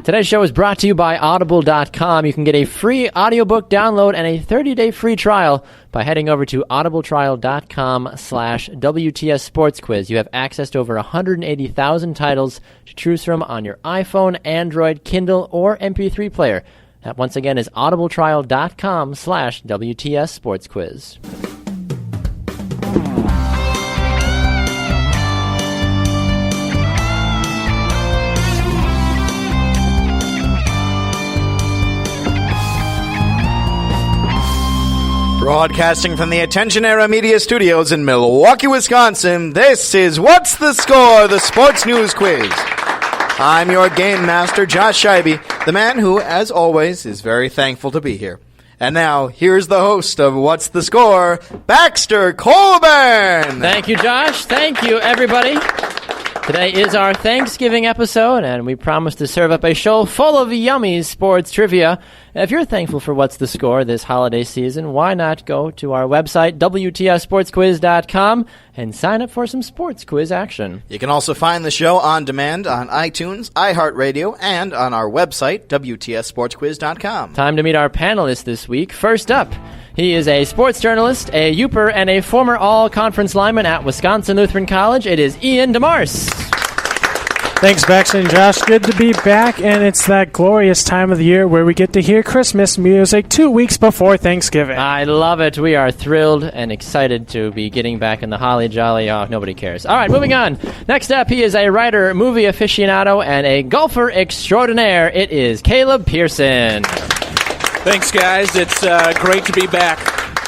Today's show is brought to you by Audible.com. You can get a free audiobook download and a 30-day free trial by heading over to audibletrial.com/WTS Sports Quiz. You have access to over 180,000 titles to choose from on your iPhone, Android, Kindle, or MP3 player. That, once again, is audibletrial.com/WTS Sports Quiz. Broadcasting from the Attention Era Media Studios in Milwaukee, Wisconsin, this is What's the Score, the Sports News Quiz. I'm your game master, Josh Scheibe, the man who, as always, is very thankful to be here. And now, here's the host of What's the Score, Baxter Colburn. Thank you, Josh. Thank you, everybody. Today is our Thanksgiving episode, and we promise to serve up a show full of yummy sports trivia. If you're thankful for What's the Score this holiday season, why not go to our website, WTSSportsQuiz.com, and sign up for some sports quiz action. You can also find the show on demand on iTunes, iHeartRadio, and on our website, WTSSportsQuiz.com. Time to meet our panelists this week. First up, he is a sports journalist, a Yooper, and a former all-conference lineman at Wisconsin Lutheran College. It is Ian DeMarse. Thanks, Baxter and Josh. Good to be back, and it's that glorious time of the year where we get to hear Christmas music 2 weeks before Thanksgiving. I love it. We are thrilled and excited to be getting back in the holly jolly. Oh, nobody cares. All right, moving on. Next up, he is a writer, movie aficionado, and a golfer extraordinaire. It is Caleb Pearson. Thanks, guys. It's great to be back.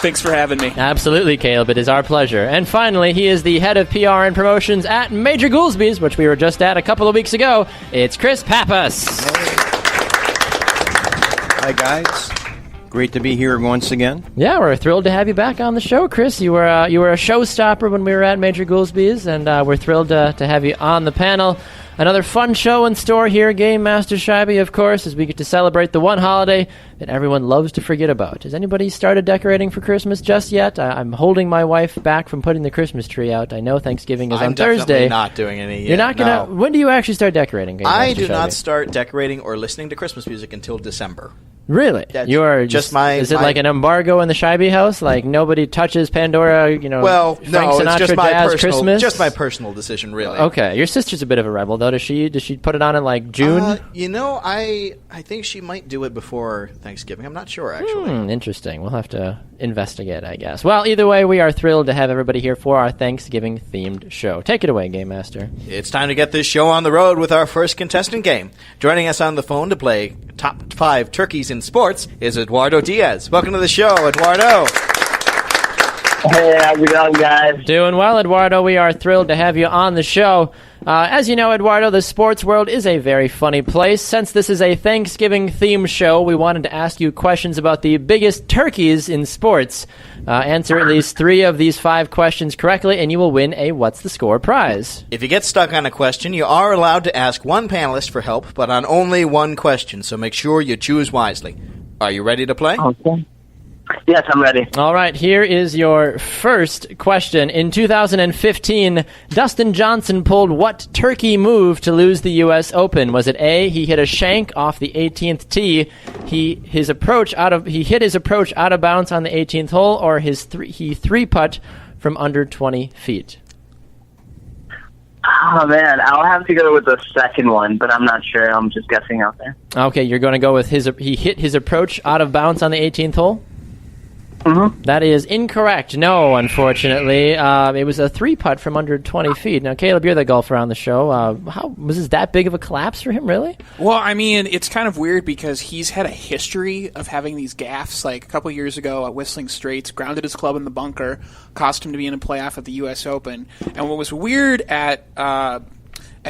Thanks for having me. Absolutely, Caleb. It is our pleasure. And finally, he is the head of PR and promotions at Major Goolsby's, which we were just at a couple of weeks ago. It's Chris Peppas. Hi, guys. Great to be here once again. Yeah, we're thrilled to have you back on the show, Chris. You were a showstopper when we were at Major Goolsby's, and we're thrilled to have you on the panel. Another fun show in store here, Game Master Scheibe, of course, as we get to celebrate the one holiday that everyone loves to forget about. Has anybody started decorating for Christmas just yet? I'm holding my wife back from putting the Christmas tree out. I know Thanksgiving is on Thursday. I'm not doing any yet. You're not going to... No. When do you actually start decorating, Game I Master do Scheibe? not start decorating or listening to Christmas music until December. Really? That's you are just Is it like an embargo in the Scheibe house? Like nobody touches Pandora? Well, Frank no, Sinatra it's just my Jazz personal decision, really. Okay, your sister's a bit of a rebel, though. Does she put it on in like June? I think she might do it before Thanksgiving. I'm not sure, actually. Interesting. We'll have to investigate, I guess. Well, either way, we are thrilled to have everybody here for our Thanksgiving-themed show. Take it away, Game Master. It's time to get this show on the road with our first contestant game. Joining us on the phone to play Top 5 Turkeys in Sports is Eduardo Diaz. Welcome to the show, Eduardo. Hey, how's it going, guys? Doing well, Eduardo. We are thrilled to have you on the show. As you know, Eduardo, the sports world is a very funny place. Since this is a Thanksgiving-themed show, we wanted to ask you questions about the biggest turkeys in sports. Answer at least 3 of these 5 questions correctly, and you will win a What's the Score prize. If you get stuck on a question, you are allowed to ask one panelist for help, but on only one question, so make sure you choose wisely. Are you ready to play? Okay. Yes, I'm ready. All right, here is your first question. In 2015, Dustin Johnson pulled what turkey move to lose the U.S. Open? Was it A, he hit a shank off the 18th tee, he hit his approach out of bounds on the 18th hole, or he three-putt from under 20 feet? Oh, man, I'll have to go with the second one, but I'm not sure. I'm just guessing out there. Okay, you're going to go with he hit his approach out of bounds on the 18th hole? Mm-hmm. That is incorrect. No, unfortunately. It was a 3-putt from under 20 feet. Now, Caleb, you're the golfer on the show. How was this that big of a collapse for him, really? Well, I mean, it's kind of weird because he's had a history of having these gaffes. Like a couple years ago at Whistling Straits, grounded his club in the bunker, cost him to be in a playoff at the U.S. Open. And what was weird at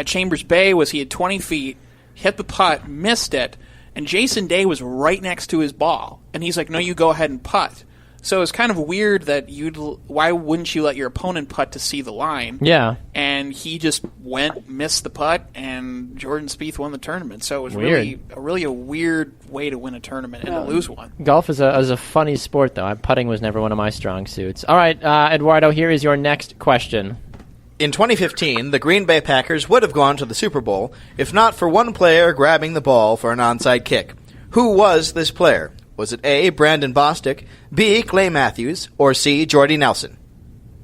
Chambers Bay was he had 20 feet, hit the putt, missed it, and Jason Day was right next to his ball. And he's like, no, you go ahead and putt. So it's kind of weird that why wouldn't you let your opponent putt to see the line? Yeah. And he just missed the putt, and Jordan Spieth won the tournament. So it was Weird. really a weird way to win a tournament and to lose one. Golf is a funny sport, though. Putting was never one of my strong suits. All right, Eduardo, here is your next question. In 2015, the Green Bay Packers would have gone to the Super Bowl if not for one player grabbing the ball for an onside kick. Who was this player? Was it A, Brandon Bostic, B, Clay Matthews, or C, Jordy Nelson?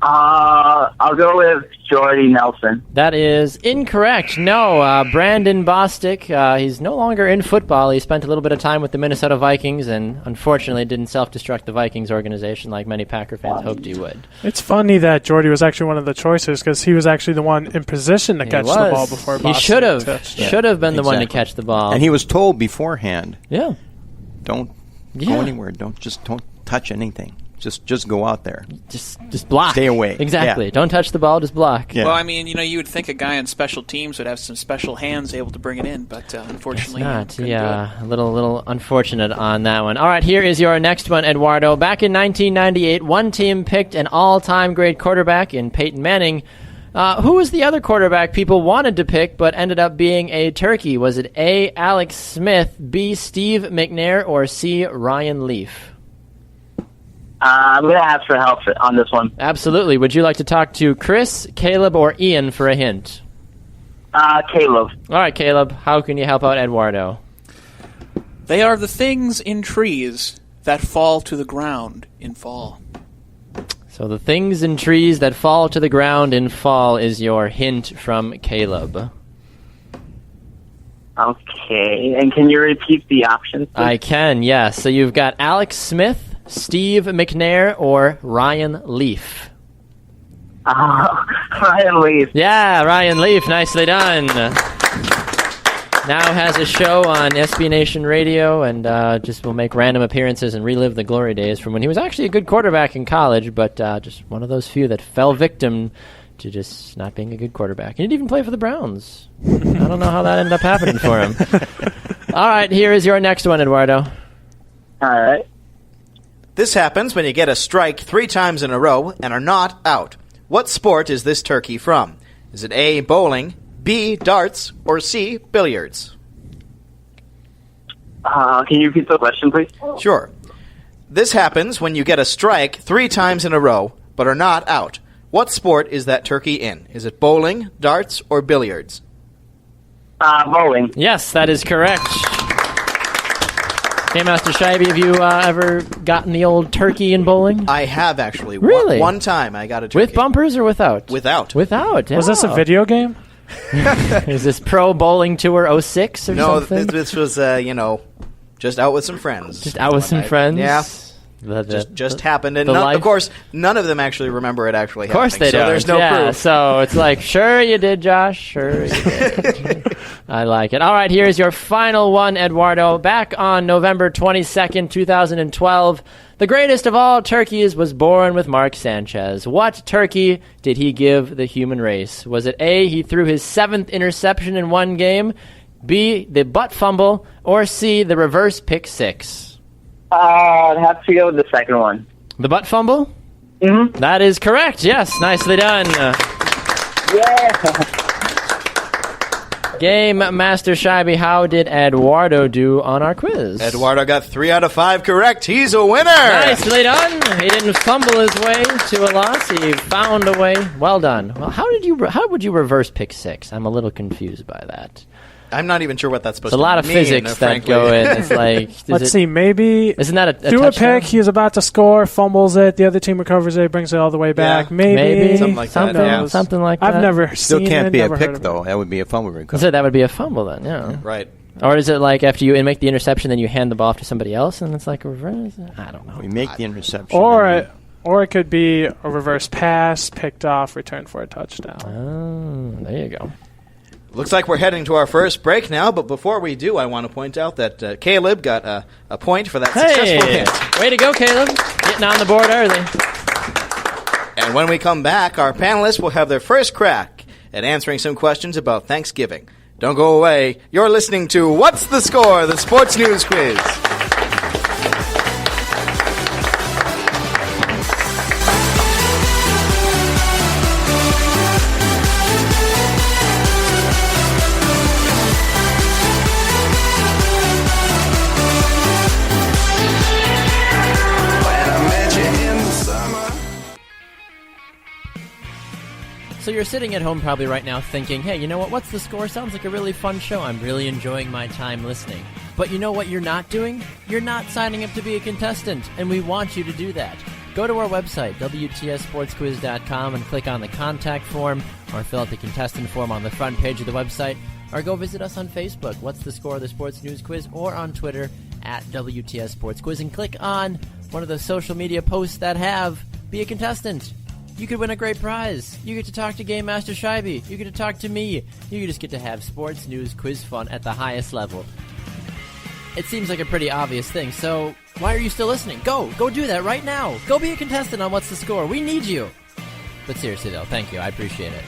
I'll go with Jordy Nelson. That is incorrect. No, Brandon Bostic, he's no longer in football. He spent a little bit of time with the Minnesota Vikings and unfortunately didn't self-destruct the Vikings organization like many Packer fans hoped he would. It's funny that Jordy was actually one of the choices because he was actually the one in position to catch the ball before Bostic. He should have been the one to catch the ball. And he was told beforehand, yeah, don't go anywhere. Don't touch anything. Just go out there. Just block. Stay away. Exactly. Yeah. Don't touch the ball. Just block. Yeah. Well, I mean, you would think a guy on special teams would have some special hands able to bring it in, but unfortunately, not. Yeah, a little unfortunate on that one. All right, here is your next one, Eduardo. Back in 1998, one team picked an all-time great quarterback in Peyton Manning. Who was the other quarterback people wanted to pick but ended up being a turkey? Was it A, Alex Smith, B, Steve McNair, or C, Ryan Leaf? I'm going to ask for help on this one. Absolutely. Would you like to talk to Chris, Caleb, or Ian for a hint? Caleb. All right, Caleb. How can you help out Eduardo? They are the things in trees that fall to the ground in fall. So the things in trees that fall to the ground in fall is your hint from Caleb. Okay. And can you repeat the options, please? I can, yes. So you've got Alex Smith, Steve McNair, or Ryan Leaf? Ryan Leaf. Yeah, Ryan Leaf. Nicely done. Now has a show on SB Nation Radio and just will make random appearances and relive the glory days from when he was actually a good quarterback in college, but just one of those few that fell victim to just not being a good quarterback. He didn't even play for the Browns. I don't know how that ended up happening for him. All right, here is your next one, Eduardo. All right. This happens when you get a strike 3 times in a row and are not out. What sport is this turkey from? Is it A, bowling, B, darts, or C, billiards? Can you repeat the question, please? Sure. This happens when you get a strike 3 times in a row but are not out. What sport is that turkey in? Is it bowling, darts, or billiards? Bowling. Yes, that is correct. Hey, Master Scheibe, have you ever gotten the old turkey in bowling? I have, actually. Really? One time I got a turkey. With bumpers or without? Without. Without. Was this a Oh. video game? Is this Pro Bowling Tour 06 or No, something? this was, just out with some friends. Just out with some friends? Yeah. The- Just happened. And the of life- course, none of them actually remember it actually happening. Of course they so don't. there's no yeah, proof. So it's like, sure you did, Josh. Sure you did. I like it. All right, here's your final one, Eduardo. Back on November 22nd, 2012, the greatest of all turkeys was born with Mark Sanchez. What turkey did he give the human race? Was it A, he threw his 7th interception in one game, B, the butt fumble, or C, the reverse pick 6? I'd have to go with the second one. The butt fumble? Mm-hmm. That is correct. Yes, nicely done. Yeah. Game Master Scheibe, how did Eduardo do on our quiz? Eduardo got 3 out of 5 correct. He's a winner. Nicely done. He didn't fumble his way to a loss. He found a way. Well done. Well, how would you reverse pick 6? I'm a little confused by that. I'm not even sure what that's supposed It's to a mean. lot of physics that frankly. go in. It's like, Let's see, maybe Isn't that a threw a touchdown? pick, he's about to score, fumbles it, the other team recovers it, brings it all the way back. Yeah. Maybe. Something like that, yeah. Something like that. I've never Still seen can't it, be a never heard pick, of it. though. That would be a fumble recovery. So that would be a fumble then, yeah. Right. Or is it like after you make the interception, then you hand the ball off to somebody else, and it's like a reverse? I don't know. We make the interception. Or and it could be a reverse pass, picked off, returned for a touchdown. Oh, there you go. Looks like we're heading to our first break now, but before we do, I want to point out that Caleb got a point for that successful Hey, hint. way to go, Caleb. Getting on the board early. And when we come back, our panelists will have their first crack at answering some questions about Thanksgiving. Don't go away. You're listening to What's the Score? The Sports News Quiz. So you're sitting at home probably right now thinking, hey, you know what? What's the Score? Sounds like a really fun show. I'm really enjoying my time listening. But you know what you're not doing? You're not signing up to be a contestant, and we want you to do that. Go to our website, WTSSportsQuiz.com, and click on the contact form, or fill out the contestant form on the front page of the website, or go visit us on Facebook, What's the Score? The Sports News Quiz, or on Twitter, at WTS Sports Quiz, and click on one of the social media posts that have Be a Contestant. You could win a great prize. You get to talk to Game Master Scheibe. You get to talk to me. You just get to have sports news quiz fun at the highest level. It seems like a pretty obvious thing, so why are you still listening? Go do that right now. Go be a contestant on What's the Score. We need you. But seriously, though, thank you. I appreciate it.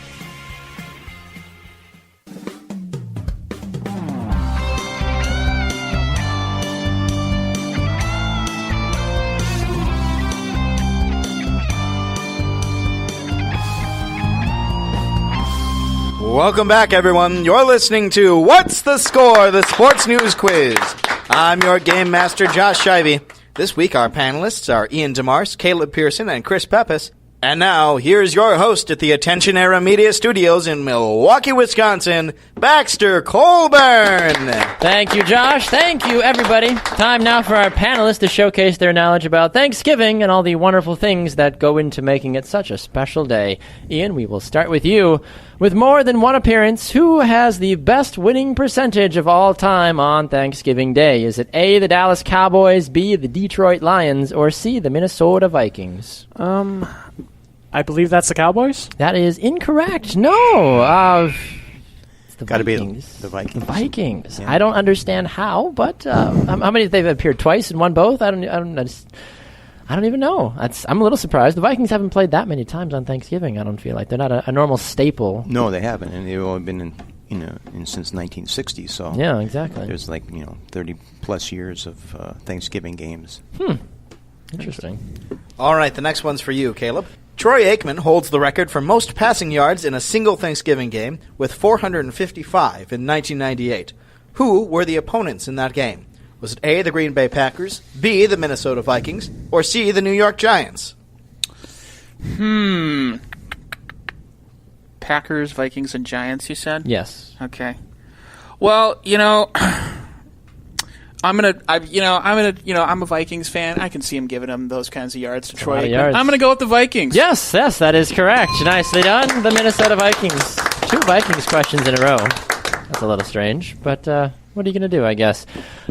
Welcome back, everyone. You're listening to What's the Score? The Sports News Quiz. I'm your Game Master, Josh Scheibe. This week, our panelists are Ian DeMarse, Caleb Pearson, and Chris Peppas. And now, here's your host at the Attention Era Media Studios in Milwaukee, Wisconsin, Baxter Colburn. Thank you, Josh. Thank you, everybody. Time now for our panelists to showcase their knowledge about Thanksgiving and all the wonderful things that go into making it such a special day. Ian, we will start with you. With more than one appearance, who has the best winning percentage of all time on Thanksgiving Day? Is it A, the Dallas Cowboys, B, the Detroit Lions, or C, the Minnesota Vikings? I believe that's the Cowboys? That is incorrect. No. It's the Got to be Vikings. the Vikings. The Vikings. Yeah. I don't understand how, but how many they've appeared twice and won both? I don't even know. I'm a little surprised. The Vikings haven't played that many times on Thanksgiving. I don't feel like they're not a normal staple. No, they haven't, and they've only been in since 1960. So Yeah, exactly. there's 30 plus years of Thanksgiving games. Interesting. All right, the next one's for you, Caleb. Troy Aikman holds the record for most passing yards in a single Thanksgiving game with 455 in 1998. Who were the opponents in that game? Was it A, the Green Bay Packers, B, the Minnesota Vikings, or C, the New York Giants? Packers, Vikings, and Giants, you said? Yes. Okay. Well, I'm a Vikings fan. I can see him giving them those kinds of yards to Troy Aikman. Yards. I'm going to go with the Vikings. Yes, that is correct. Nicely done. The Minnesota Vikings. 2 Vikings questions in a row. That's a little strange, but what are you going to do, I guess?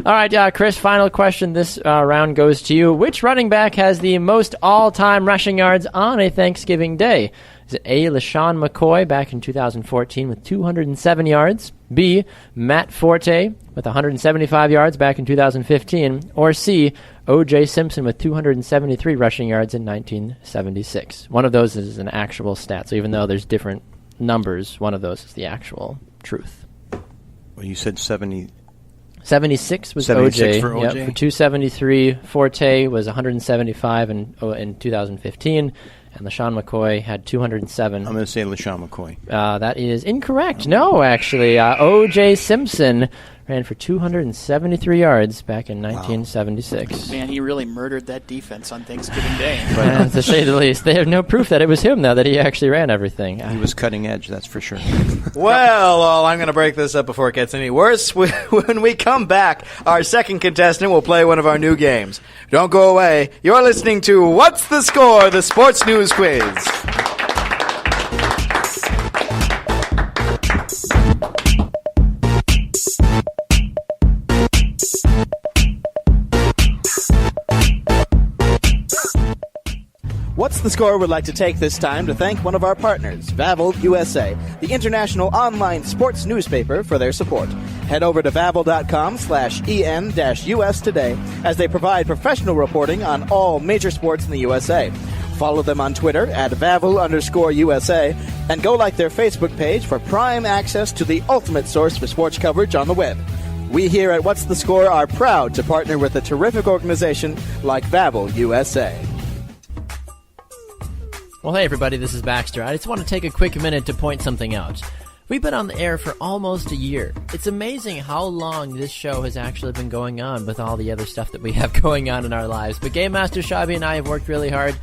All right, Chris, final question this round goes to you. Which running back has the most all-time rushing yards on a Thanksgiving Day? Is it A, LaShawn McCoy back in 2014 with 207 yards, B, Matt Forte with 175 yards back in 2015, or C, O.J. Simpson with 273 rushing yards in 1976? One of those is an actual stat, so even though there's different numbers, one of those is the actual truth. Well, you said 70. 76 was 76 O.J. for O.J. Yep, for 273. Forte was 175 in 2015. And LaShawn McCoy had 207. I'm going to say LaShawn McCoy. That is incorrect. No, actually. O.J. Simpson ran for 273 yards back in 1976. Man, he really murdered that defense on Thanksgiving Day. To say the least. They have no proof that it was him, though, that he actually ran everything. He was cutting edge, that's for sure. Well, I'm going to break this up before it gets any worse. When we come back, our second contestant will play one of our new games. Don't go away. You're listening to What's the Score? The Sports News Quiz. What's the Score would like to take this time to thank one of our partners, Vavel USA, the international online sports newspaper, for their support. Head over to vavel.com/en-us today as they provide professional reporting on all major sports in the USA. Follow them on Twitter at @Vavel_USA and go like their Facebook page for prime access to the ultimate source for sports coverage on the web. We here at What's the Score are proud to partner with a terrific organization like Vavel USA. Well, hey, everybody, this is Baxter. I just want to take a quick minute to point something out. We've been on the air for almost a year. It's amazing how long this show has actually been going on with all the other stuff that we have going on in our lives. But Game Master Scheibe and I have worked really hard,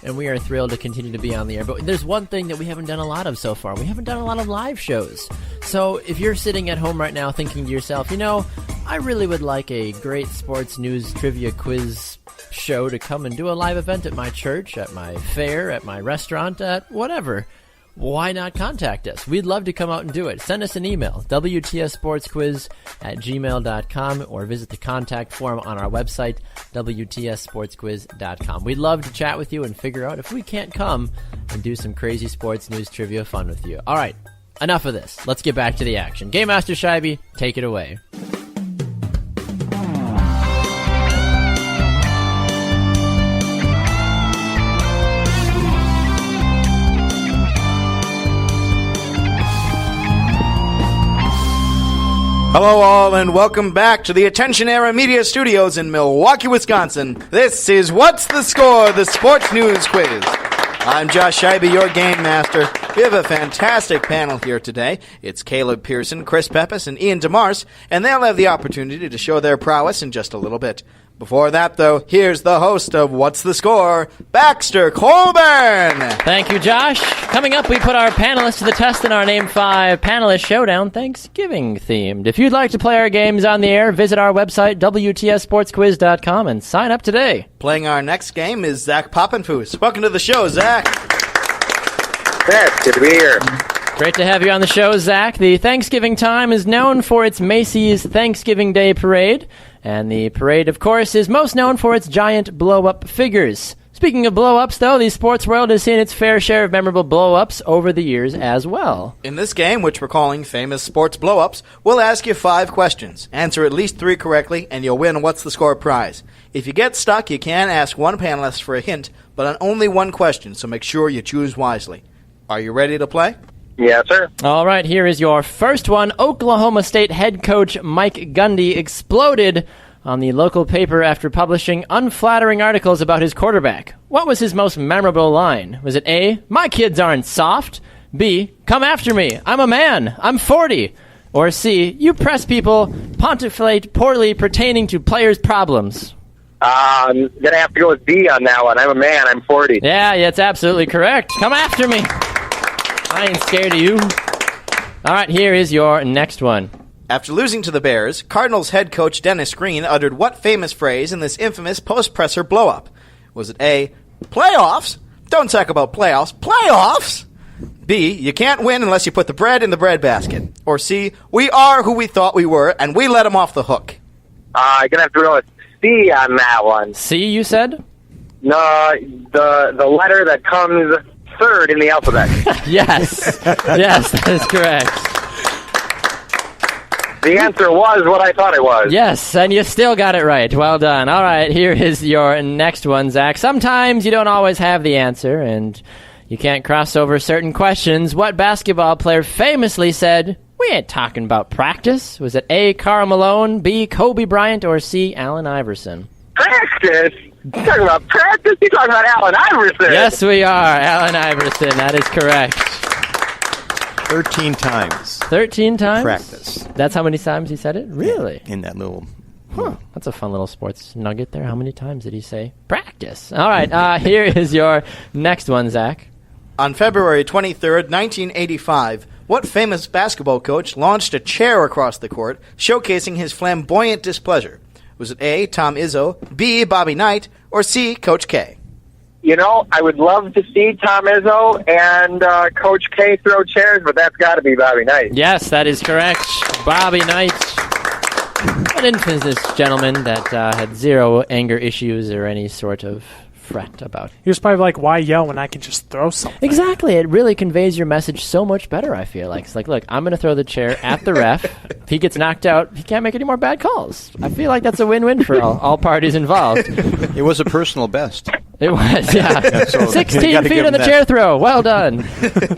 and we are thrilled to continue to be on the air. But there's one thing that we haven't done a lot of so far. We haven't done a lot of live shows. So if you're sitting at home right now thinking to yourself, I really would like a great sports news trivia quiz show to come and do a live event at my church, at my fair, at my restaurant, at whatever. Why not contact us? We'd love to come out and do it. Send us an email, wtsportsquiz@gmail.com, or visit the contact form on our website, wtsportsquiz.com. We'd love to chat with you and figure out if we can't come and do some crazy sports news trivia fun with you. All right, enough of this. Let's get back to the action. Game Master Scheibe, take it away. Hello all, and welcome back to the Attention Era Media Studios in Milwaukee, Wisconsin. This is What's the Score, the Sports News Quiz. I'm Josh Scheibe, your game master. We have a fantastic panel here today. It's Caleb Pearson, Chris Peppas, and Ian DeMarse, and they'll have the opportunity to show their prowess in just a little bit. Before that, though, here's the host of What's the Score, Baxter Colburn. Thank you, Josh. Coming up, we put our panelists to the test in our Name 5 Panelist Showdown, Thanksgiving themed. If you'd like to play our games on the air, visit our website, wtsportsquiz.com, and sign up today. Playing our next game is Zach Poppenfuss. Welcome to the show, Zach. Yes, good to be here. Great to have you on the show, Zach. The Thanksgiving time is known for its Macy's Thanksgiving Day Parade, and the parade, of course, is most known for its giant blow-up figures. Speaking of blow-ups, though, the sports world has seen its fair share of memorable blow-ups over the years as well. In this game, which we're calling Famous Sports Blow-Ups, we'll ask you 5 questions. Answer at least 3 correctly, and you'll win What's the Score prize. If you get stuck, you can ask one panelist for a hint, but on only one question, so make sure you choose wisely. Are you ready to play? Yes, sir. All right, here is your first one. Oklahoma State head coach Mike Gundy exploded on the local paper after publishing unflattering articles about his quarterback. What was his most memorable line? Was it A, "My kids aren't soft"? B, "Come after me, I'm a man, I'm 40"? Or C, "You press people pontificate poorly pertaining to players' problems"? I'm going to have to go with B on that one. I'm a man, I'm 40. Yeah, it's absolutely correct. Come after me. I ain't scared of you. All right, here is your next one. After losing to the Bears, Cardinals head coach Dennis Green uttered what famous phrase in this infamous post-presser blow-up? Was it A, "Playoffs? Don't talk about playoffs. Playoffs?" B, "You can't win unless you put the bread in the breadbasket"? Or C, "We are who we thought we were, and we let them off the hook"? I'm going to have to go with C on that one. C, you said? No, the letter that comes third in the alphabet. Yes. Yes, that is correct. The answer was what I thought it was. Yes, and you still got it right. Well done. All right, here is your next one, Zach. Sometimes you don't always have the answer, and you can't cross over certain questions. What basketball player famously said, "We ain't talking about practice"? Was it A, Karl Malone, B, Kobe Bryant, or C, Allen Iverson? Practice? You talking about practice? You talking about Allen Iverson? Yes, we are. Allen Iverson. That is correct. 13 times. 13 times? Practice. That's how many times he said it? Really? In that little... Huh. That's a fun little sports nugget there. How many times did he say practice? All right, here is your next one, Zach. On February 23rd, 1985, what famous basketball coach launched a chair across the court, showcasing his flamboyant displeasure? Was it A, Tom Izzo, B, Bobby Knight, or C, Coach K? You know, I would love to see Tom Izzo and Coach K throw chairs, but that's got to be Bobby Knight. Yes, that is correct. Bobby Knight. An infamous gentleman that had zero anger issues or any sort of fret about. He was probably like, why yell when I can just throw something? Exactly. It really conveys your message so much better, I feel like. It's like, look, I'm going to throw the chair at the ref. If he gets knocked out, he can't make any more bad calls. I feel like that's a win-win for all parties involved. It was a personal best. It was, yeah. So 16 feet on the chair throw. Well done.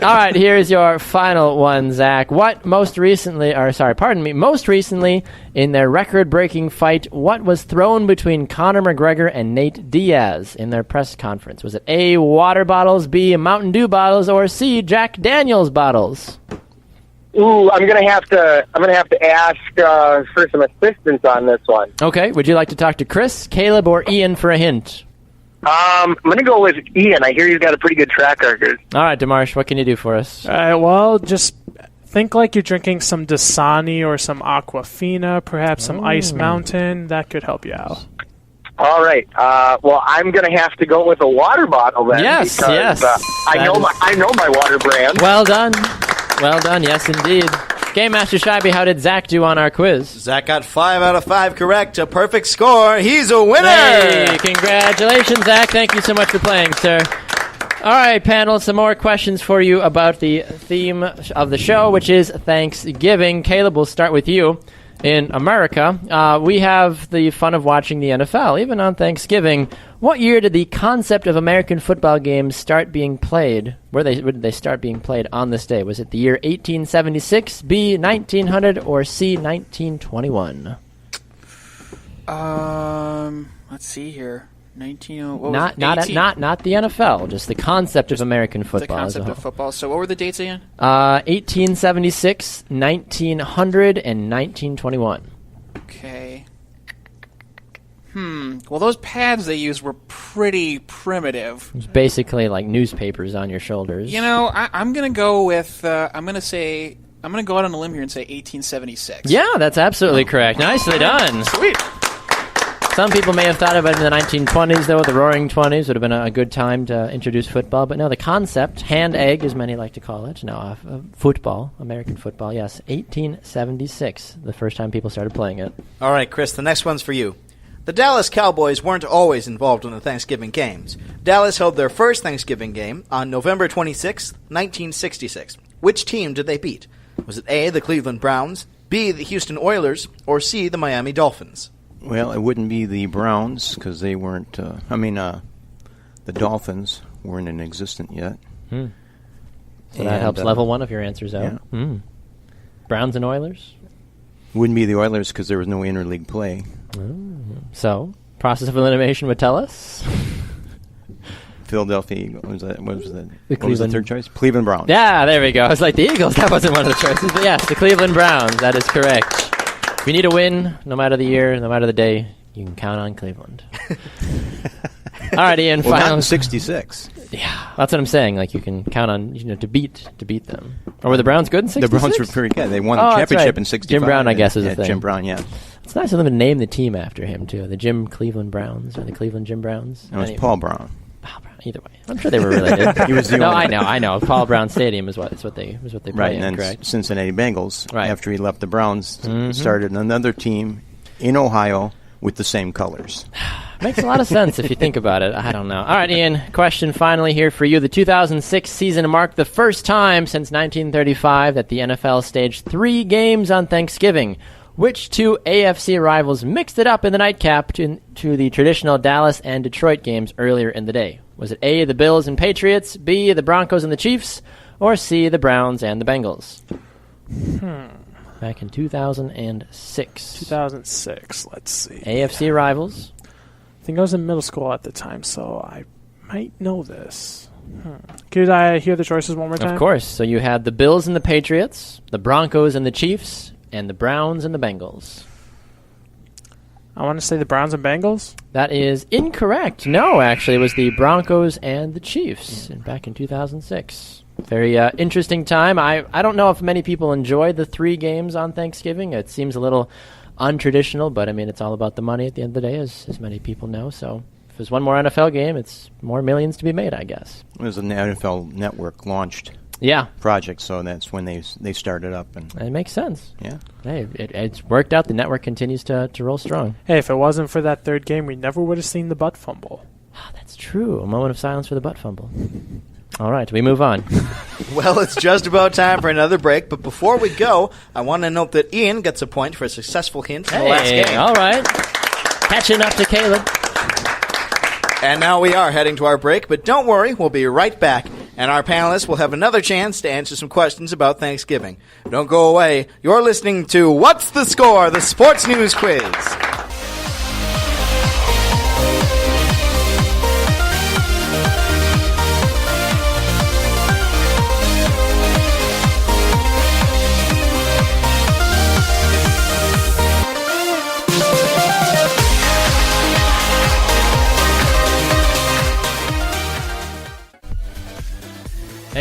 All right, here's your final one, Zach. Most recently in their record-breaking fight, what was thrown between Conor McGregor and Nate Diaz in their press conference? Was it A, water bottles, B, Mountain Dew bottles, or C, Jack Daniels bottles? Ooh, I'm gonna have to ask for some assistance on this one. Okay, would you like to talk to Chris, Caleb, or Ian for a hint? I'm going to go with Ian. I hear he's got a pretty good track record. All right, DeMarse, what can you do for us? All right, well, just think like you're drinking some Dasani or some Aquafina, perhaps some Ice Mountain. That could help you out. All right. Well, I'm going to have to go with a water bottle then. Yes, because, yes. I know my water brand. Well done. Well done, yes, indeed. Game Master Scheibe, how did Zach do on our quiz? Zach got 5 out of 5 correct, a perfect score. He's a winner! Hey, congratulations, Zach. Thank you so much for playing, sir. All right, panel, some more questions for you about the theme of the show, which is Thanksgiving. Caleb, we'll start with you. In America, we have the fun of watching the NFL, even on Thanksgiving. What year did the concept of American football games start being played? Where did they start being played on this day? Was it the year 1876, B, 1900, or C, 1921? Let's see here. Not the NFL, just the concept of American football. The concept of football. So what were the dates again? 1876, 1900, and 1921. Okay. Well, those pads they used were pretty primitive. It's basically like newspapers on your shoulders. You know, I'm going to go with, I'm going to go out on a limb here and say 1876. Yeah, that's absolutely correct. Nicely done. Sweet. Some people may have thought about it in the 1920s, though. The Roaring 20s would have been a good time to introduce football. But no, the concept, hand egg, as many like to call it, football, American football, yes, 1876, the first time people started playing it. All right, Chris, the next one's for you. The Dallas Cowboys weren't always involved in the Thanksgiving games. Dallas held their first Thanksgiving game on November 26, 1966. Which team did they beat? Was it A, the Cleveland Browns, B, the Houston Oilers, or C, the Miami Dolphins? Well, it wouldn't be the Browns because they weren't. The Dolphins weren't in existence yet. So that helps level one of your answers out. Yeah. Browns and Oilers? Wouldn't be the Oilers because there was no interleague play. So, process of elimination would tell us. Philadelphia Eagles. What was the third choice? Cleveland Browns. Yeah, there we go. I was like, the Eagles, that wasn't one of the choices. But yes, the Cleveland Browns. That is correct. If you need a win, no matter the year, no matter the day, you can count on Cleveland. All right, Ian. Well, not in 66. Yeah, that's what I'm saying. Like you can count on to beat them. Or were the Browns good in 66? The Browns were pretty good. They won the championship in 65. Jim Brown, I guess, is a thing. Jim Brown, yeah. It's nice of them to name the team after him too. The Jim Cleveland Browns or the Cleveland Jim Browns. It was Paul Brown. Either way, I'm sure they were related. He was the only. I know. Paul Brown Stadium is what they play right, in, and then correct? Cincinnati Bengals, right. After he left the Browns, started another team in Ohio with the same colors. Makes a lot of sense if you think about it. I don't know. All right, Ian, question finally here for you. The 2006 season marked the first time since 1935 that the NFL staged 3 games on Thanksgiving. Which 2 AFC rivals mixed it up in the nightcap to the traditional Dallas and Detroit games earlier in the day? Was it A, the Bills and Patriots, B, the Broncos and the Chiefs, or C, the Browns and the Bengals? Back in 2006. 2006, let's see. AFC rivals. I think I was in middle school at the time, so I might know this. Could I hear the choices one more time? Of course. So you had the Bills and the Patriots, the Broncos and the Chiefs, and the Browns and the Bengals. I want to say the Browns and Bengals. That is incorrect. No, actually, it was the Broncos and the Chiefs back in 2006. Very interesting time. I don't know if many people enjoy the 3 games on Thanksgiving. It seems a little untraditional, but I mean, it's all about the money at the end of the day, as many people know. So if there's one more NFL game, it's more millions to be made, I guess. It was an NFL Network launched project, so that's when they started up. And it makes sense. Yeah. Hey, it's worked out. The network continues to roll strong. Hey, if it wasn't for that 3rd game, we never would have seen the butt fumble. That's true. A moment of silence for the butt fumble. All right, we move on. Well, it's just about time for another break, but before we go, I want to note that Ian gets a point for a successful hint in the last game. All right. Catching up to Caleb. And now we are heading to our break, but don't worry, we'll be right back, and our panelists will have another chance to answer some questions about Thanksgiving. Don't go away. You're listening to What's the Score? The Sports News Quiz.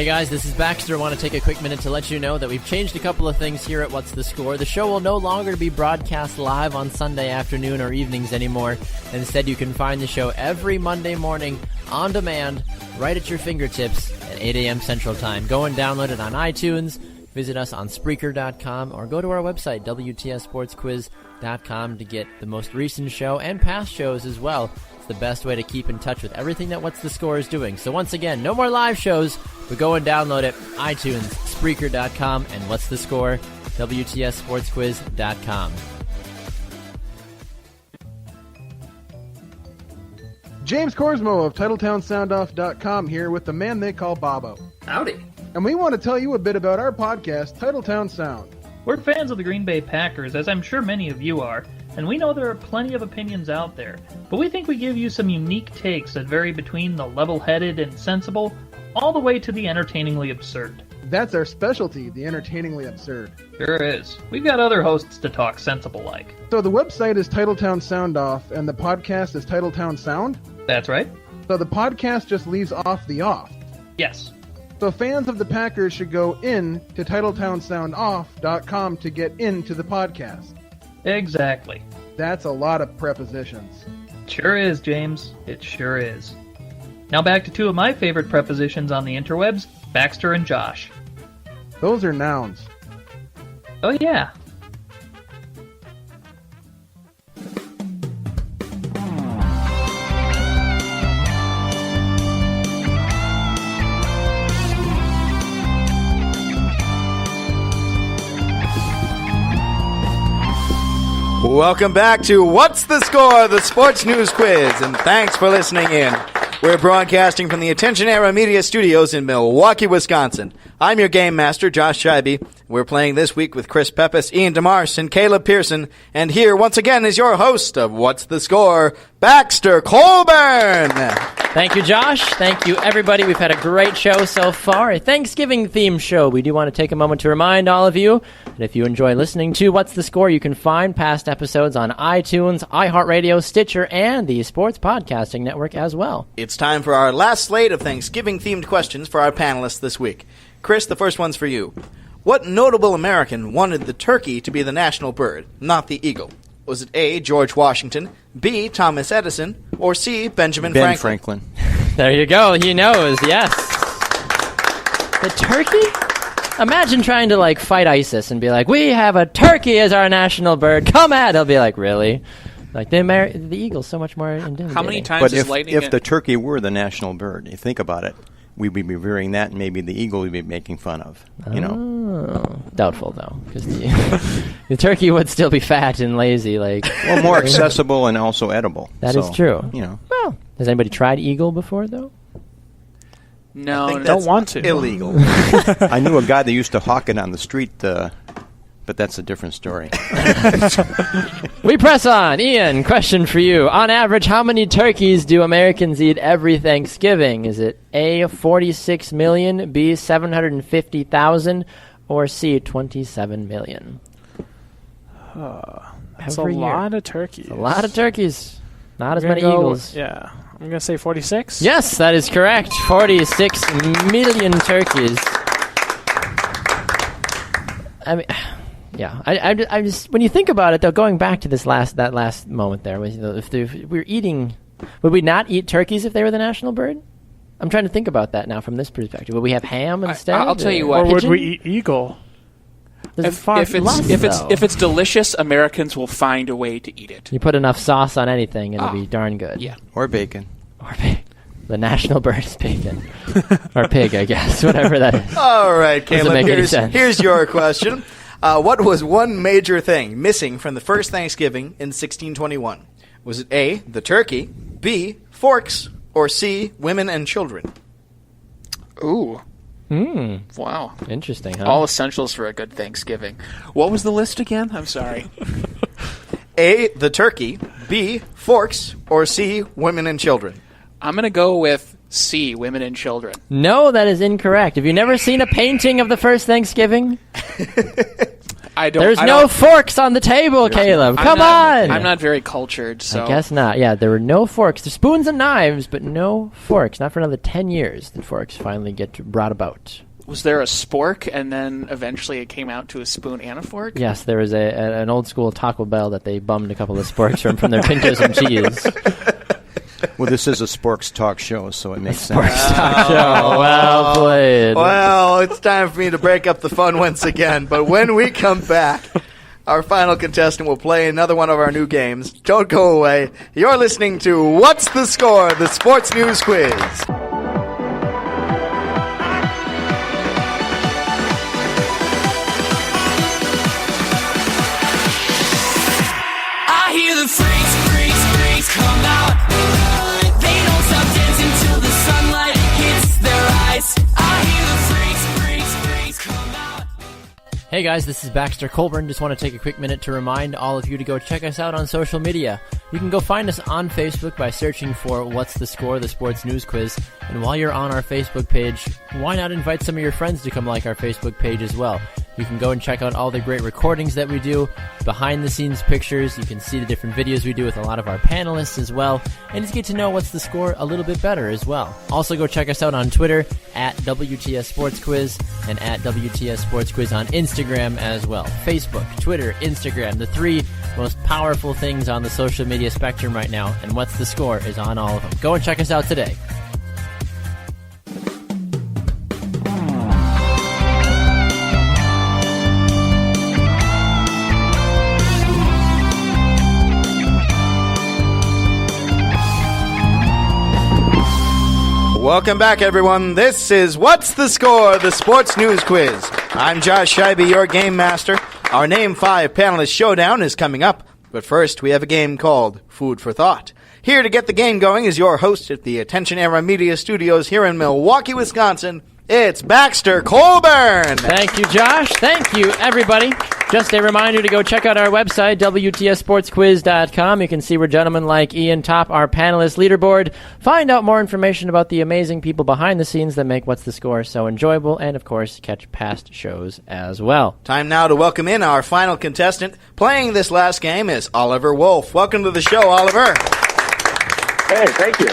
Hey guys, this is Baxter. I want to take a quick minute to let you know that we've changed a couple of things here at What's the Score. The show will no longer be broadcast live on Sunday afternoon or evenings anymore. Instead, you can find the show every Monday morning on demand, right at your fingertips at 8 a.m. Central Time. Go and download it on iTunes, visit us on Spreaker.com, or go to our website, WTSSportsQuiz.com, to get the most recent show and past shows as well. It's the best way to keep in touch with everything that What's the Score is doing. So once again, no more live shows, but go and download it, iTunes, Spreaker.com, and What's the Score, WTSSportsQuiz.com. James Corsmo of TitletownSoundoff.com here with the man they call Bobo. Howdy. And we want to tell you a bit about our podcast, Titletown Sound. We're fans of the Green Bay Packers, as I'm sure many of you are, and we know there are plenty of opinions out there, but we think we give you some unique takes that vary between the level-headed and sensible, all the way to the entertainingly absurd. That's our specialty, the entertainingly absurd. Sure is. We've got other hosts to talk sensible-like. So the website is Titletown Sound Off, and the podcast is Titletown Sound? That's right. So the podcast just leaves off the off. Yes. So fans of the Packers should go in to TitletownSoundoff.com to get into the podcast. Exactly. That's a lot of prepositions. Sure is, James. It sure is. Now back to two of my favorite prepositions on the interwebs, Baxter and Josh. Those are nouns. Oh yeah. Welcome back to What's the Score, the sports news quiz, and thanks for listening in. We're broadcasting from the Attention Era Media Studios in Milwaukee, Wisconsin. I'm your game master, Josh Scheibe. We're playing this week with Chris Peppas, Ian DeMarse, and Caleb Pearson. And here, once again, is your host of What's the Score, Baxter Colburn. Thank you, Josh. Thank you, everybody. We've had a great show so far, a Thanksgiving-themed show. We do want to take a moment to remind all of you that if you enjoy listening to What's the Score, you can find past episodes on iTunes, iHeartRadio, Stitcher, and the Sports Podcasting Network as well. It's time for our last slate of Thanksgiving-themed questions for our panelists this week. Chris, the first one's for you. What notable American wanted the turkey to be the national bird, not the eagle? Was it A, George Washington, B, Thomas Edison, or C, Benjamin Franklin? There you go. He knows, yes. The turkey? Imagine trying to, fight ISIS and be like, we have a turkey as our national bird. Come at! They'll be like, really? Like, the eagle's so much more intimidating. How many times is lightning... If the turkey were the national bird, you think about it, we'd be revering that, and maybe the eagle we'd be making fun of. Doubtful, though, because the turkey would still be fat and lazy. Well, more accessible and also edible. That is true. Well, has anybody tried eagle before, though? No, don't want to. Illegal. I knew a guy that used to hawk it on the street, but that's a different story. We press on. Ian, question for you. On average, how many turkeys do Americans eat every Thanksgiving? Is it A, 46 million, B, 750,000, or C, 27 million? That's a lot of turkeys. A lot of turkeys. Not as many eagles. Yeah. I'm going to say 46. Yes, that is correct. 46 million turkeys. I mean... Yeah, I just when you think about it, though, going back to that last moment there, if we were eating, would we not eat turkeys if they were the national bird? I'm trying to think about that now from this perspective. Would we have ham instead? I'll tell you what. Or would we eat eagle? If it's delicious, Americans will find a way to eat it. You put enough sauce on anything, it'll be darn good. Yeah, or bacon. The national bird is bacon. Or pig, I guess, whatever that is. All right, Caleb, here's here's your question. What was one major thing missing from the first Thanksgiving in 1621? Was it A, the turkey, B, forks, or C, women and children? Ooh. Wow. Interesting, huh? All essentials for a good Thanksgiving. What was the list again? I'm sorry. A, the turkey, B, forks, or C, women and children? I'm going to go with C, women and children. No, that is incorrect. Have you never seen a painting of the first Thanksgiving? There's no forks on the table, Caleb. Come on. I'm not very cultured, so. I guess not. Yeah, there were no forks. There's spoons and knives, but no forks. Not for another 10 years did forks finally get brought about. Was there a spork, and then eventually it came out to a spoon and a fork? Yes, there was an old school Taco Bell that they bummed a couple of sporks from their pintos and cheese. Well, this is a Sporks Talk show, so it makes sense. Sporks Talk show. Well played. Well, it's time for me to break up the fun once again. But when we come back, our final contestant will play another one of our new games. Don't go away. You're listening to What's the Score? The Sports News Quiz. I hear the freaks come out. They don't stop dancing till the sunlight hits their eyes. I hear the freaks come out. Hey guys, this is Baxter Colburn. Just want to take a quick minute to remind all of you to go check us out on social media. You can go find us on Facebook by searching for What's the Score? The Sports News Quiz. And while you're on our Facebook page, why not invite some of your friends to come like our Facebook page as well? You can go and check out all the great recordings that we do, behind-the-scenes pictures. You can see the different videos we do with a lot of our panelists as well, and just get to know What's the Score a little bit better as well. Also, go check us out on Twitter, at WTS Sports Quiz, and at WTS Sports Quiz on Instagram as well. Facebook, Twitter, Instagram, the three most powerful things on the social media spectrum right now, and What's the Score is on all of them. Go and check us out today. Welcome back, everyone. This is What's the Score? The Sports News Quiz. I'm Josh Scheibe, your game master. Our Name 5 panelist showdown is coming up, but first we have a game called Food for Thought. Here to get the game going is your host at the Attention Era Media Studios here in Milwaukee, Wisconsin. It's Baxter Colburn. Thank you, Josh. Thank you, everybody. Just a reminder to go check out our website, WTSSportsQuiz.com. You can see where gentlemen like Ian top our panelist leaderboard. Find out more information about the amazing people behind the scenes that make What's the Score so enjoyable, and, of course, catch past shows as well. Time now to welcome in our final contestant. Playing this last game is Oliver Wolf. Welcome to the show, Oliver. Hey, thank you.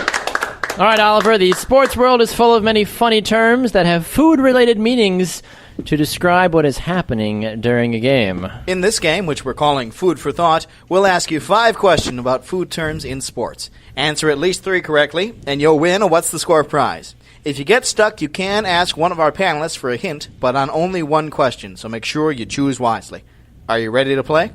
All right, Oliver, the sports world is full of many funny terms that have food-related meanings to describe what is happening during a game. In this game, which we're calling Food for Thought, we'll ask you 5 questions about food terms in sports. Answer at least 3 correctly, and you'll win a What's the Score prize. If you get stuck, you can ask one of our panelists for a hint, but on only one question, so make sure you choose wisely. Are you ready to play?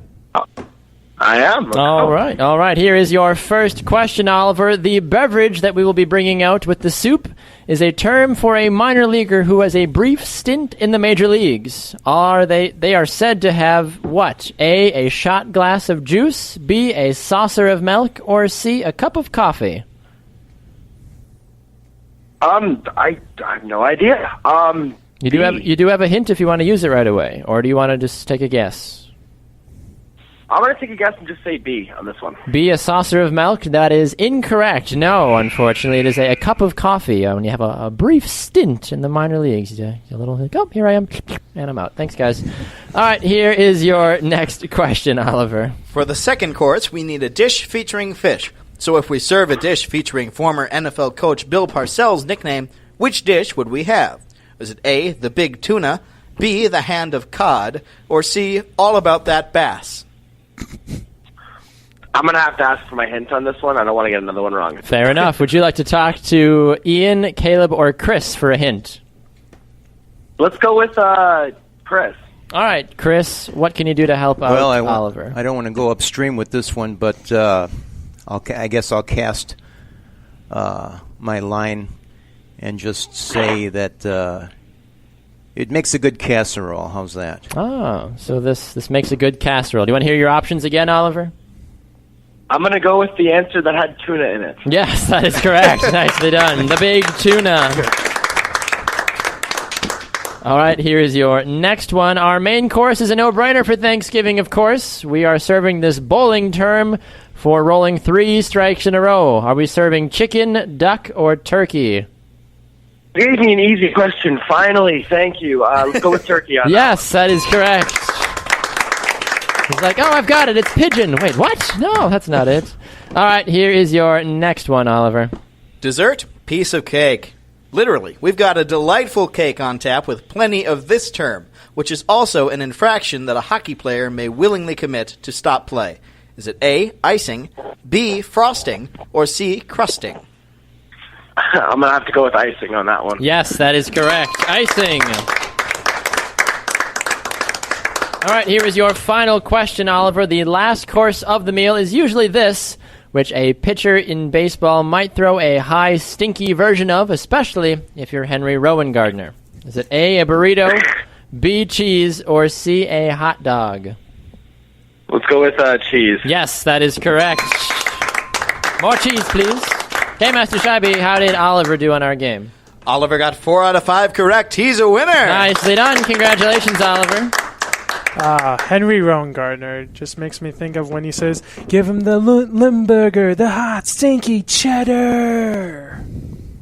I am. All right. Here is your first question, Oliver. The beverage that we will be bringing out with the soup is a term for a minor leaguer who has a brief stint in the major leagues. They are said to have what? A shot glass of juice, B, a saucer of milk, or C, a cup of coffee? I have no idea. You do have a hint if you want to use it right away, or do you want to just take a guess? I'm going to take a guess and just say B on this one. B, a saucer of milk? That is incorrect. No, unfortunately. It is a cup of coffee. When you have a brief stint in the minor leagues, a little, oh, here I am, and I'm out. Thanks, guys. All right, here is your next question, Oliver. For the second course, we need a dish featuring fish. So if we serve a dish featuring former NFL coach Bill Parcells' nickname, which dish would we have? Is it A, the big tuna, B, the hand of cod, or C, all about that bass? I'm going to have to ask for my hint on this one. I don't want to get another one wrong. Fair enough. Would you like to talk to Ian, Caleb, or Chris for a hint? Let's go with Chris. All right, Chris, what can you do to help out Oliver? I don't want to go upstream with this one, but I guess I'll cast my line and just say that it makes a good casserole. How's that? Oh, so this makes a good casserole. Do you want to hear your options again, Oliver? I'm going to go with the answer that had tuna in it. Yes, that is correct. Nicely done. The big tuna. All right, here is your next one. Our main course is a no-brainer for Thanksgiving, of course. We are serving this bowling term for rolling 3 strikes in a row. Are we serving chicken, duck, or turkey? You gave me an easy question. Finally, thank you. Let's go with turkey on Yes, that is correct. He's like, oh, I've got it. It's pigeon. Wait, what? No, that's not it. All right, here is your next one, Oliver. Dessert, piece of cake. Literally, we've got a delightful cake on tap with plenty of this term, which is also an infraction that a hockey player may willingly commit to stop play. Is it A, icing, B, frosting, or C, crusting? I'm going to have to go with icing on that one. Yes, that is correct. Icing. All right, here is your final question, Oliver. The last course of the meal is usually this, which a pitcher in baseball might throw a high, stinky version of, especially if you're Henry Rowan Gardner. Is it A, a burrito, B, cheese, or C, a hot dog? Let's go with cheese. Yes, that is correct. More cheese, please. Game Master Scheibe, how did Oliver do on our game? Oliver got 4 out of 5 correct. He's a winner. Nicely done. Congratulations, Oliver. Henry Rowan Gardner just makes me think of when he says, give him the Limburger, the hot, stinky cheddar.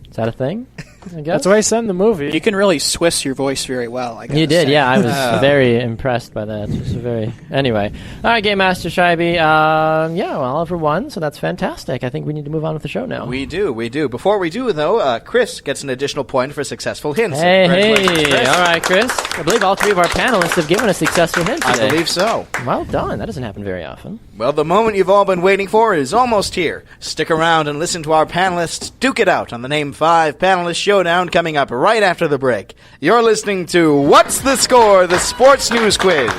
Is that a thing? I guess. That's what I said in the movie. You can really Swiss your voice very well, I guess. You did, yeah. I was very impressed by that. Anyway. All right, Game Master Scheibe. Oliver won, so that's fantastic. I think we need to move on with the show now. We do. Before we do, though, Chris gets an additional point for successful hints. Hey. All right, Chris. I believe all 3 of our panelists have given a successful hint today. I believe so. Well done. That doesn't happen very often. Well, the moment you've all been waiting for is almost here. Stick around and listen to our panelists duke it out on the Name 5 Panelist Showdown coming up right after the break. You're listening to What's the Score? The Sports News Quiz.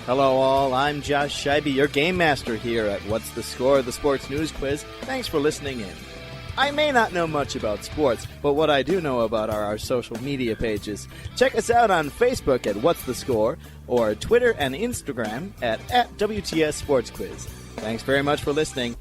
Hello all, I'm Josh Scheibe, your game master here at What's the Score? The Sports News Quiz. Thanks for listening in. I may not know much about sports, but what I do know about are our social media pages. Check us out on Facebook at What's the Score, or Twitter and Instagram at WTS Sports Quiz. Thanks very much for listening.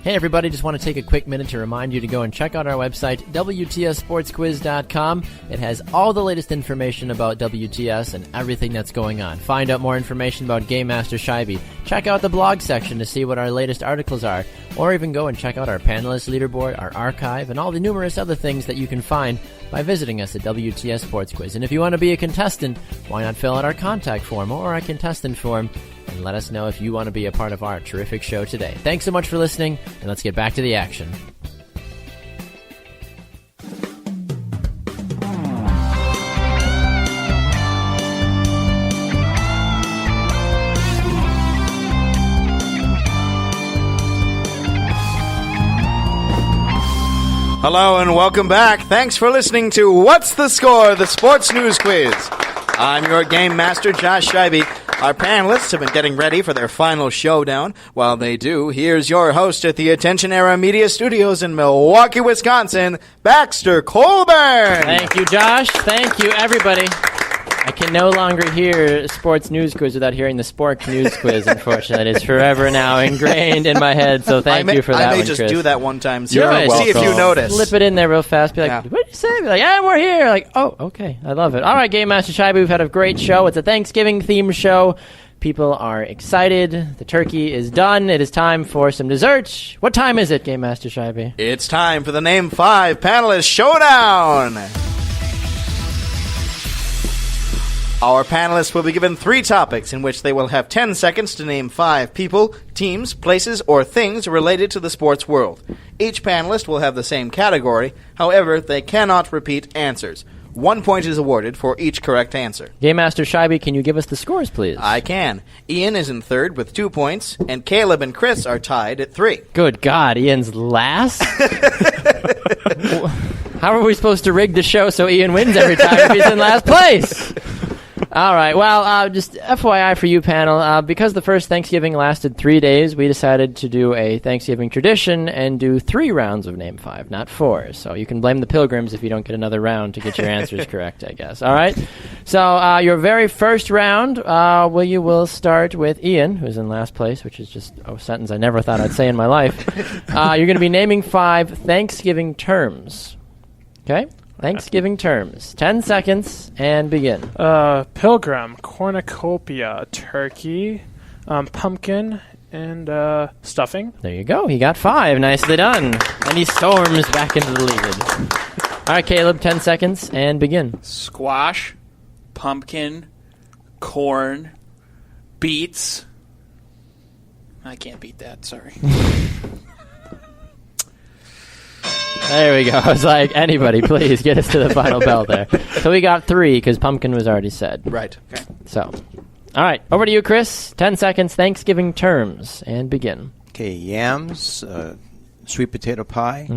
Hey everybody, just want to take a quick minute to remind you to go and check out our website, WTSSportsQuiz.com. It has all the latest information about WTS and everything that's going on. Find out more information about Game Master Scheibe. Check out the blog section to see what our latest articles are, or even go and check out our panelist leaderboard, our archive, and all the numerous other things that you can find by visiting us at WTS Sports Quiz. And if you want to be a contestant, why not fill out our contact form or our contestant form and let us know if you want to be a part of our terrific show today. Thanks so much for listening, and let's get back to the action. Hello and welcome back. Thanks for listening to What's the Score? The Sports News Quiz. I'm your game master, Josh Scheibe. Our panelists have been getting ready for their final showdown. While they do, here's your host at the Attention Era Media Studios in Milwaukee, Wisconsin, Baxter Colburn. Thank you, Josh. Thank you, everybody. I can no longer hear Sports News Quiz without hearing the Sports News Quiz, unfortunately. It's forever now ingrained in my head, so thank you for that one, I may just Chris. do that one time, See if you notice. Slip it in there real fast. Be like, what did you say? Be like, yeah, we're here. Like, oh, okay. I love it. All right, Game Master Scheibe, we've had a great show. It's a Thanksgiving-themed show. People are excited. The turkey is done. It is time for some dessert. What time is it, Game Master Scheibe? It's time for the Name 5 Panelist Showdown. Our panelists will be given 3 topics in which they will have 10 seconds to name 5 people, teams, places, or things related to the sports world. Each panelist will have the same category. However, they cannot repeat answers. 1 point is awarded for each correct answer. Game Master Scheibe, can you give us the scores, please? I can. Ian is in third with 2 points, and Caleb and Chris are tied at 3. Good God, Ian's last? How are we supposed to rig the show so Ian wins every time if he's in last place? All right, well, just FYI for you, panel, because the first Thanksgiving lasted 3 days, we decided to do a Thanksgiving tradition and do 3 rounds of Name 5, not 4. So you can blame the Pilgrims if you don't get another round to get your answers correct, I guess. All right? So your very first round, we'll start with Ian, who's in last place, which is just a sentence I never thought I'd say in my life. You're going to be naming 5 Thanksgiving terms. Okay? Thanksgiving terms. 10 seconds and begin. Pilgrim, cornucopia, turkey, pumpkin, and stuffing. There you go. He got 5. Nicely done. And he storms back into the lead. All right, Caleb, 10 seconds and begin. Squash, pumpkin, corn, beets. I can't beat that, sorry. There we go. I was like, anybody, please get us to the final bell there. So we got 3 because pumpkin was already said. Right. Okay. So, all right. Over to you, Chris. 10 seconds. Thanksgiving terms and begin. Okay, yams, sweet potato pie,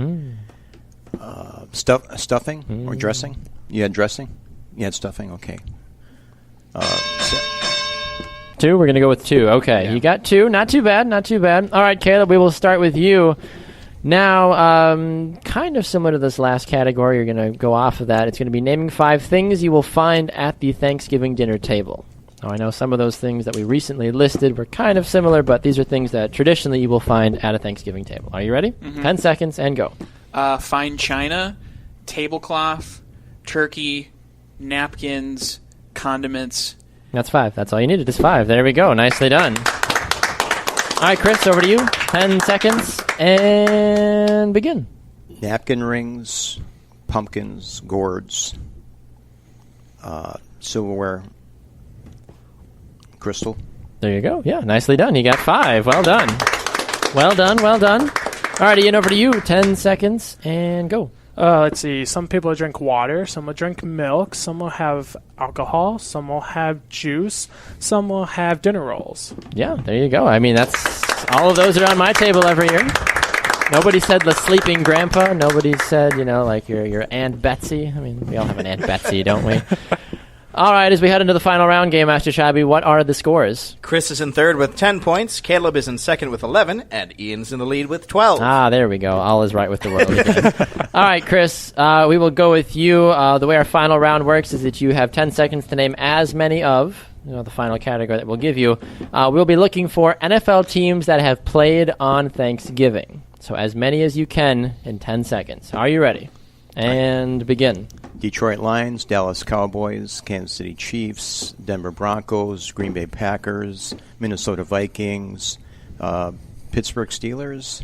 stuffing or dressing. You had dressing? You had stuffing? Okay. 2. We're going to go with 2. Okay. Yeah. You got 2. Not too bad. Not too bad. All right, Caleb, we will start with you. Now, kind of similar to this last category, you're going to go off of that. It's going to be naming 5 things you will find at the Thanksgiving dinner table. Now, I know some of those things that we recently listed were kind of similar, but these are things that traditionally you will find at a Thanksgiving table. Are you ready? Mm-hmm. 10 seconds and go. Fine china, tablecloth, turkey, napkins, condiments. That's 5. That's all you needed is 5. There we go. Nicely done. All right, Chris, over to you. 10 seconds and begin. Napkin rings, pumpkins, gourds, silverware, crystal. There you go. Yeah, nicely done. You got 5. Well done. Well done. Well done. All right, Ian, over to you. 10 seconds and go. Let's see. Some people drink water. Some will drink milk. Some will have alcohol. Some will have juice. Some will have dinner rolls. Yeah, there you go. I mean, that's all of those are on my table every year. Nobody said the sleeping grandpa. Nobody said, like your Aunt Betsy. I mean, we all have an Aunt Betsy, don't we? All right, as we head into the final round, Game Master Shabby, what are the scores? Chris is in third with 10 points, Caleb is in second with 11, and Ian's in the lead with 12. Ah, there we go. All is right with the world again. All right, Chris, we will go with you. The way our final round works is that you have 10 seconds to name as many of the final category that we'll give you. We'll be looking for NFL teams that have played on Thanksgiving. So as many as you can in 10 seconds. Are you ready? And begin. Detroit Lions, Dallas Cowboys, Kansas City Chiefs, Denver Broncos, Green Bay Packers, Minnesota Vikings, Pittsburgh Steelers.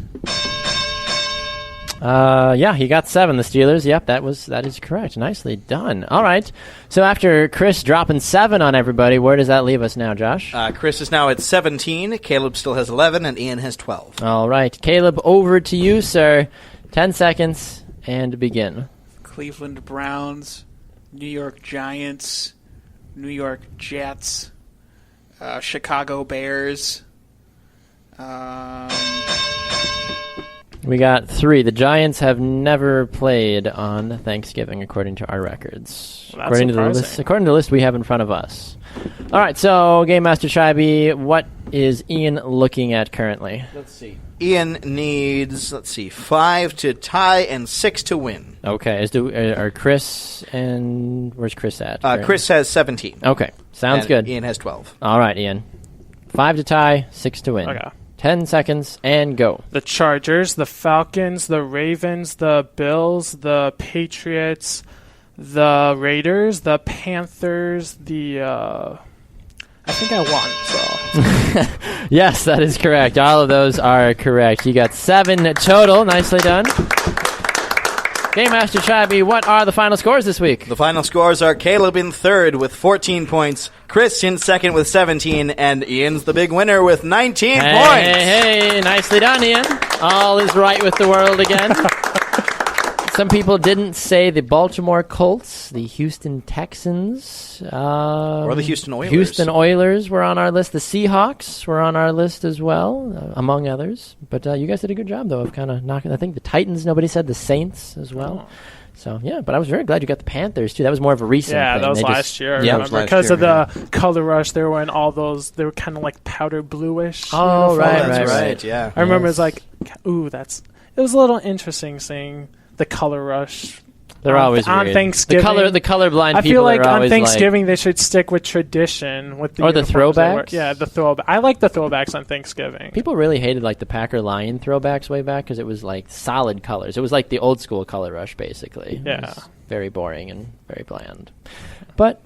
Yeah, he got 7. The Steelers. Yep, that is correct. Nicely done. All right. So after Chris dropping 7 on everybody, where does that leave us now, Josh? Chris is now at 17. Caleb still has 11, and Ian has 12. All right, Caleb, over to you, sir. 10 seconds and begin. Cleveland Browns, New York Giants, New York Jets, Chicago Bears. We got 3. The Giants have never played on Thanksgiving, according to our records. Well, according to the list we have in front of us. All right, so Game Master Shibe, what is Ian looking at currently? Let's see. Ian needs, 5 to tie and 6 to win. Okay, are Chris and where's Chris at? Chris has 17. Okay, sounds and good. Ian has 12. All right, Ian. 5 to tie, 6 to win. Okay. 10 seconds and go. The Chargers, the Falcons, the Ravens, the Bills, the Patriots, the Raiders, the Panthers, the I think I won, so. Yes, that is correct. All of those are correct. You got 7 total. Nicely done. Game Master Shabby, what are the final scores this week? The final scores are Caleb in third with 14 points, Chris in second with 17, and Ian's the big winner with 19 points. Hey, nicely done, Ian. All is right with the world again. Some people didn't say the Baltimore Colts, the Houston Texans, or the Houston Oilers. Houston Oilers were on our list. The Seahawks were on our list as well, among others. But you guys did a good job, though, of kind of knocking. I think the Titans, nobody said. The Saints as well. So, yeah, but I was very glad you got the Panthers, too. That was more of a recent thing. Yeah, that was last year. Yeah, remember, because of the color rush, they were wearing all those, they were kind of like powder bluish. Oh, right, yeah. I remember it was like, ooh, it was a little interesting seeing the color rush They're always on weird. Thanksgiving. The colorblind I people feel like are on always Thanksgiving they should stick with tradition with the Or the uniforms they wear. throwbacks? Yeah, the throwback. I like the throwbacks on Thanksgiving. People really hated like the Packer Lion throwbacks way back because it was like solid colors. It was like the old school color rush, basically. It Yeah. was very boring and very bland. But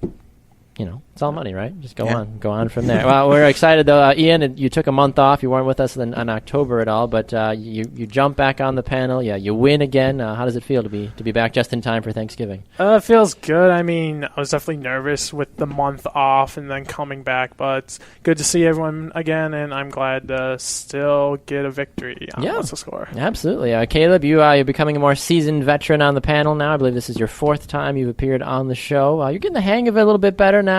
it's all money, right? Just go on from there. Well, we're excited though, Ian. You took a month off. You weren't with us in October at all, but you jump back on the panel. Yeah, you win again. How does it feel to be back just in time for Thanksgiving? It feels good. I mean, I was definitely nervous with the month off and then coming back, but it's good to see everyone again, and I'm glad to still get a victory on What's the Score. Absolutely. Caleb, you're becoming a more seasoned veteran on the panel now. I believe this is your 4th time you've appeared on the show. You're getting the hang of it a little bit better now.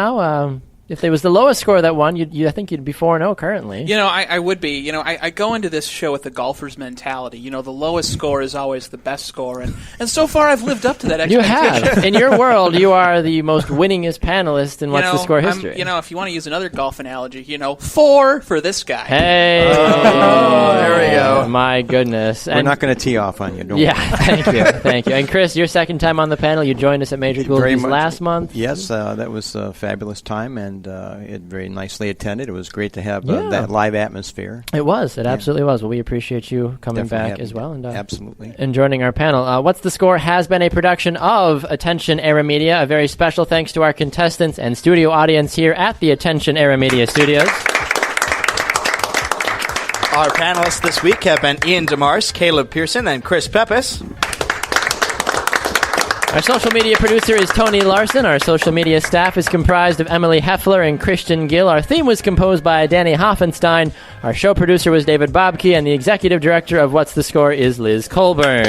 If there was the lowest score that won, I think you'd be 4-0 currently. I would be. I go into this show with the golfer's mentality. The lowest score is always the best score, and so far I've lived up to that expectation. You have. In your world, you are the most winningest panelist in What's the Score history. If you want to use another golf analogy, 4 for this guy. Hey. There we go. My goodness. We're not going to tee off on you. Don't worry. Thank you. And Chris, your second time on the panel. You joined us at Major Gouldsby's last month. Yes, that was a fabulous time, and it very nicely attended. It was great to have that live atmosphere. It was. It absolutely was. Well, we appreciate you coming back as well. And, absolutely. And joining our panel. What's the Score has been a production of Attention Era Media. A very special thanks to our contestants and studio audience here at the Attention Era Media Studios. Our panelists this week have been Ian DeMarse, Caleb Pearson, and Chris Peppas. Our social media producer is Tony Larson. Our social media staff is comprised of Emily Heffler and Christian Gill. Our theme was composed by Danny Hoffenstein. Our show producer was David Bobke, and the executive director of What's the Score is Liz Colburn.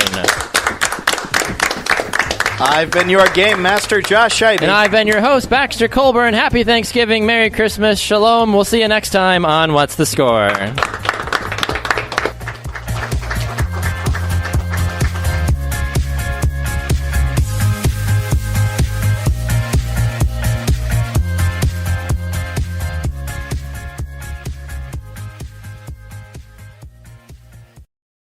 I've been your game master, Josh Scheibe. And I've been your host, Baxter Colburn. Happy Thanksgiving, Merry Christmas, Shalom. We'll see you next time on What's the Score.